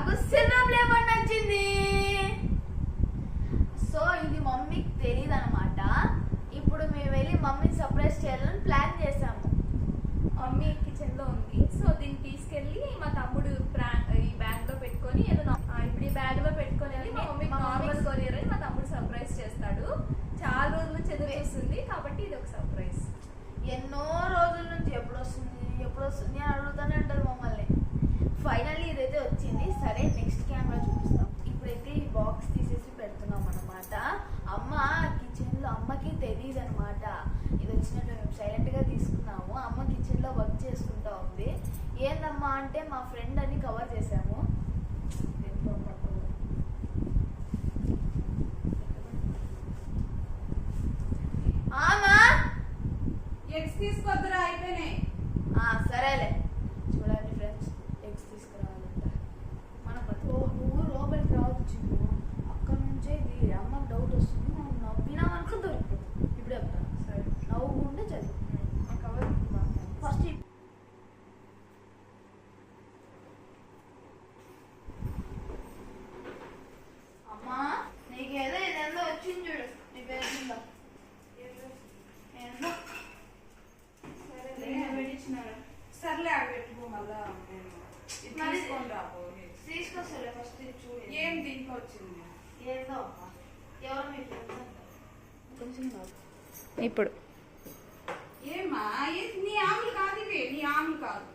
నాకు silver play button వచ్చింది. So ఇది మమ్మీకి తెలియదు అనమాట. ఇప్పుడు మేము వెళ్ళి మమ్మీని సర్ప్రైజ్ చేయాలని ప్లాన్ చేసాము. మమ్మీ కిచెన్ లో ఉంది. సో దీన్ని తీసుకెళ్లి మా తమ్ముడు ఈ బ్యాగ్ లో పెట్టుకొని ఇప్పుడు ఈ బ్యాగ్ లో పెట్టుకొని వెళ్ళి మా మమ్మీ నార్మల్ కొరియర్ అని మా తమ్ముడు సర్ప్రైజ్ చేస్తాడు. చాలా రోజుల నుంచి ఎదురు చూస్తుంది కాబట్టి ఇది ఒక సర్ప్రైజ్. ఎన్నో రోజుల నుంచి ఎప్పుడు వస్తుంది అని అడుగుతూనే ఉంటుంది మమ్మల్ని. ఫైనల్లీ ఇదైతే వచ్చింది. సరే నెక్స్ట్ కెమెరా చూపిస్తాం. ఇప్పుడైతే ఈ బాక్స్ తీసేసి పెడుతున్నాం అనమాట. అమ్మ కిచెన్ లో అమ్మకి తెలియదు అనమాట ఇది వచ్చినట్టు. మేము సైలెంట్ గా తీసుకున్నాము. అమ్మ కిచెన్ లో వర్క్ చేసుకుంటా ఉంది. ఏందమ్మా అంటే మా ఫ్రెండ్ అని కవర్ చేసాము. తీసుకొద్దురా అయిపోయినాయి. సరేలే. చూడండి ఫ్రెండ్స్, ఎగ్స్ తీసుకురావాలంట. మనం నువ్వు లోపలికి రావచ్చు. అక్కడ నుంచే ఇది అమ్మకు డౌట్ వస్తుంది. మనం నవ్వినామనుకో దొరికిపోతుంది. ఇప్పుడు చెప్తాను. సరే నవ్వుకుంటే చదివి ఫస్ట్. అమ్మా నీకేదో ఇదేందో వచ్చింది చూడు. నీ పేరు ఏందో సర్లే అవి పెట్టుకో. మళ్ళా తీసుకొస్తాలే. ఫస్ట్ చూడు ఏం దీంట్లో వచ్చింది. ఏందో ఎవరో మీ ఫ్రెండ్స్ ఇప్పుడు ఏమా నీ ఆములు కాదు ఇవి. నీ ఆములు కాదు.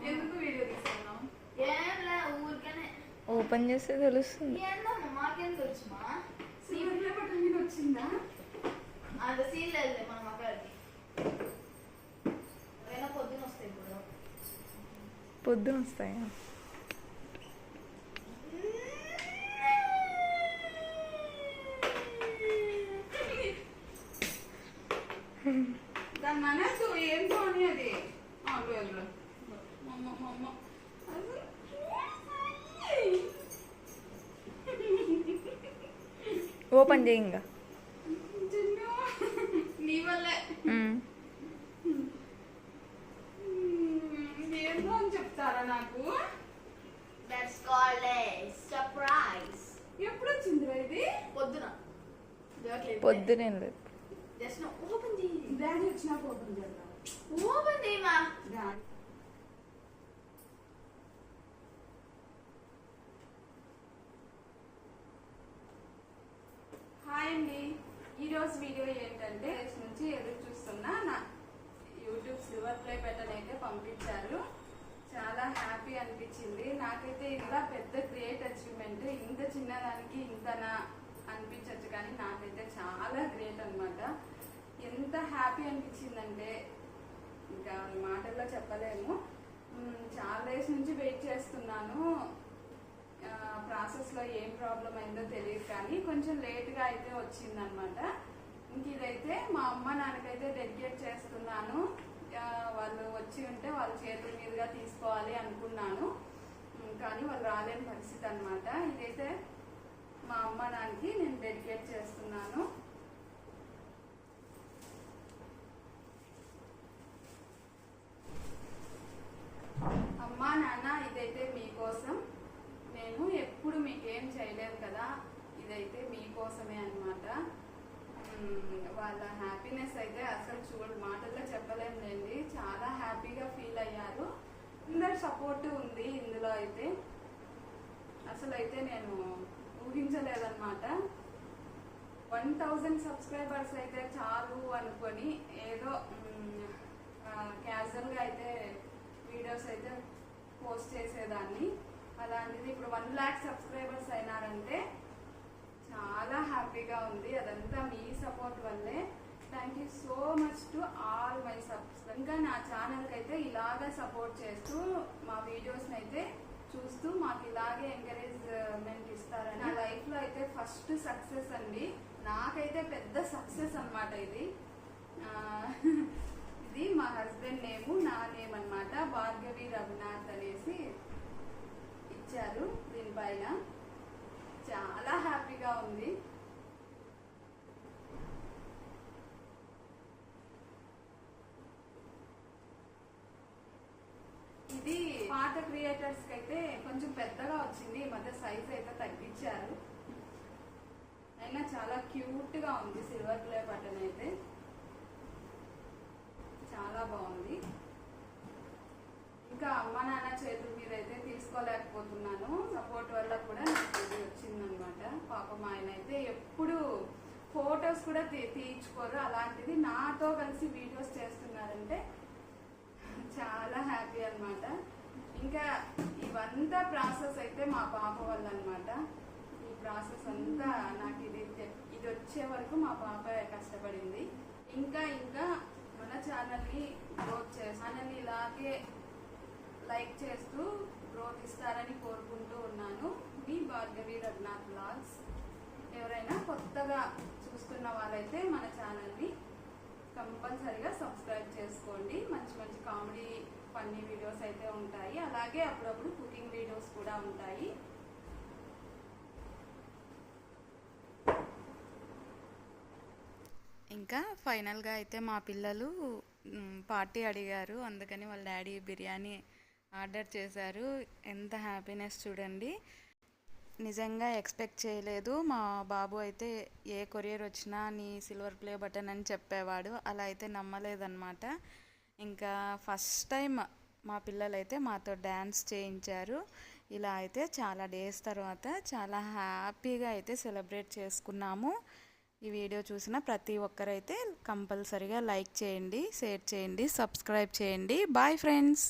ఎందుకు వీడియో తీసుకున్నావు? ఏం లే ఊరికనే. ఓపెన్ చేస్తే తెలుస్తుంది. ఏందమ్మా మాకేం తెలుసుమా? సీరియల్ బటన్ మీద వచ్చిందా? అంత సీన్ లేదు మన మగాడికి. ఏమైనా పొద్దున వస్తాయి. ఇప్పుడు పొద్దున వస్తాయా? దాని మనసు ఏంటో అని అది ఓపెన్ చేయి. ఇంకా నీ వల్లే ఏంటో అని చెప్తారా నాకు? That's called a surprise. ఎప్పుడు వచ్చిందిరా ఇది? పొద్దున. పొద్దునే లేదు. జస్ట్ ఓపెన్ చేయి. డాడీ వచ్చినాక ఓపెన్ చేద్దాం. ఓపెన్ చేయమా. డాడీ హాయ్ అండి. ఈరోజు వీడియో ఏంటంటే నుంచి ఎదురు చూస్తున్నా నా యూట్యూబ్ సిల్వర్ ప్లే బటన్ అయితే పంపించారు. చాలా హ్యాపీ అనిపించింది నాకైతే. ఇలా పెద్ద గ్రేట్ అచీవ్మెంట్. ఇంత చిన్నదానికి ఇంతనా అనిపించచ్చు కానీ నాకైతే చాలా గ్రేట్ అనమాట. ఎంత హ్యాపీ అనిపించిందంటే ఇంకా మాటల్లో చెప్పలేము. చాలా డేస్ నుంచి వెయిట్ చేస్తున్నాను. ప్రాసెస్లో ఏం ప్రాబ్లం అయిందో తెలియదు కానీ కొంచెం లేట్గా అయితే వచ్చిందనమాట. ఇంక ఇదైతే మా అమ్మ నాన్నకైతే డెడికేట్ చేస్తున్నాను. వాళ్ళు వచ్చి ఉంటే వాళ్ళ చేతుల మీదుగా తీసుకోవాలి అనుకున్నాను కానీ వాళ్ళు రాలేని పరిస్థితి అనమాట. ఇదైతే మా అమ్మ నాన్నకి నేను డెడికేట్ చేస్తున్నాను. అమ్మా నాన్న, ఇదైతే మీకోసం. నేను ఎప్పుడు మీకేం చేయలేను కదా, ఇదైతే మీకోసమే అనమాట. వాళ్ళ హ్యాపీనెస్ అయితే అసలు మాటల్లో చెప్పలేములేండి. చాలా హ్యాపీగా ఫీల్ అయ్యారు. అందరి సపోర్ట్ ఉంది ఇందులో అయితే. అసలు అయితే నేను ఊహించలేదన్నమాట. 1000 సబ్స్క్రైబర్స్ అయితే చాలు అనుకొని ఏదో క్యాజువల్గా అయితే వీడియోస్ అయితే పోస్ట్ చేసేదాన్ని. అలాంటిది ఇప్పుడు 1 lakh సబ్స్క్రైబర్స్ అయినారంటే చాలా హ్యాపీగా ఉంది. అదంతా మీ సపోర్ట్ వల్లే. Thank you so much to all my subscribers. ఇంకా నా ఛానల్కి అయితే ఇలాగే సపోర్ట్ చేస్తూ మా వీడియోస్ని అయితే చూస్తూ మాకు ఇలాగే ఎంకరేజ్మెంట్ ఇస్తారని. నా లైఫ్లో అయితే ఫస్ట్ సక్సెస్ అండి. నాకైతే పెద్ద సక్సెస్ అనమాట ఇది. ఇది మా హస్బెండ్ నేము, నా నేమ్ అనమాట. భార్గవి రఘునాథ్ అనేసి ఇచ్చారు దీనిపైన. చాలా హ్యాపీగా ఉంది. ఇది పాట క్రియేట్ వైబ్రేటర్స్కి అయితే కొంచెం పెద్దగా వచ్చింది, ఈ మధ్య సైజ్ అయితే తగ్గించారు. అయినా చాలా క్యూట్గా ఉంది సిల్వర్ ప్లే బటన్ అయితే, చాలా బాగుంది. ఇంకా అమ్మ నాన్న చేతుల మీద అయితే తీసుకోలేకపోతున్నాను, సపోర్ట్ వల్ల కూడా నాకు ఇది వచ్చిందనమాట. పాపం ఆయన అయితే ఎప్పుడు ఫొటోస్ కూడా తీయించుకోరు, అలాంటిది నాతో కలిసి వీడియోస్ చేస్తున్నారంటే చాలా హ్యాపీ అనమాట. ఇంకా ఇవంతా ప్రాసెస్ అయితే మా పాప వల్ల అనమాట. ఈ ప్రాసెస్ అంతా నాకు ఇది వచ్చే వరకు మా పాప కష్టపడింది. ఇంకా మన ఛానల్ని గ్రోత్ ఛానల్ని ఇలాగే లైక్ చేస్తూ గ్రోత్ ఇస్తారని కోరుకుంటూ ఉన్నాను. మీ భార్గవి రఘునాథ్ వ్లాగ్స్. ఎవరైనా కొత్తగా చూస్తున్న వాళ్ళైతే మన ఛానల్ని కంపల్సరీగా సబ్స్క్రైబ్ చేసుకోండి. మంచి మంచి కామెడీ ఫన్నీ వీడియోస్ అయితే ఉంటాయి, అలాగే అప్పుడప్పుడు కుకింగ్ వీడియోస్ కూడా ఉంటాయి. ఇంకా ఫైనల్గా అయితే మా పిల్లలు పార్టీ అడిగారు, అందుకని వాళ్ళ డాడీ బిర్యానీ ఆర్డర్ చేశారు. ఎంత హ్యాపీనెస్ చూడండి, నిజంగా ఎక్స్పెక్ట్ చేయలేదు. మా బాబు అయితే ఏ కొరియర్ వచ్చినా నీ సిల్వర్ ప్లే బటన్ అని చెప్పేవాడు, అలా అయితే నమ్మలేదన్నమాట. ఇంకా ఫస్ట్ టైం మా పిల్లలైతే మాతో డ్యాన్స్ చేయించారు. ఇలా అయితే చాలా డేస్ తర్వాత చాలా హ్యాపీగా అయితే సెలబ్రేట్ చేసుకున్నాము. ఈ వీడియో చూసిన ప్రతి ఒక్కరైతే కంపల్సరీగా లైక్ చేయండి, షేర్ చేయండి, సబ్స్క్రైబ్ చేయండి. Bye friends.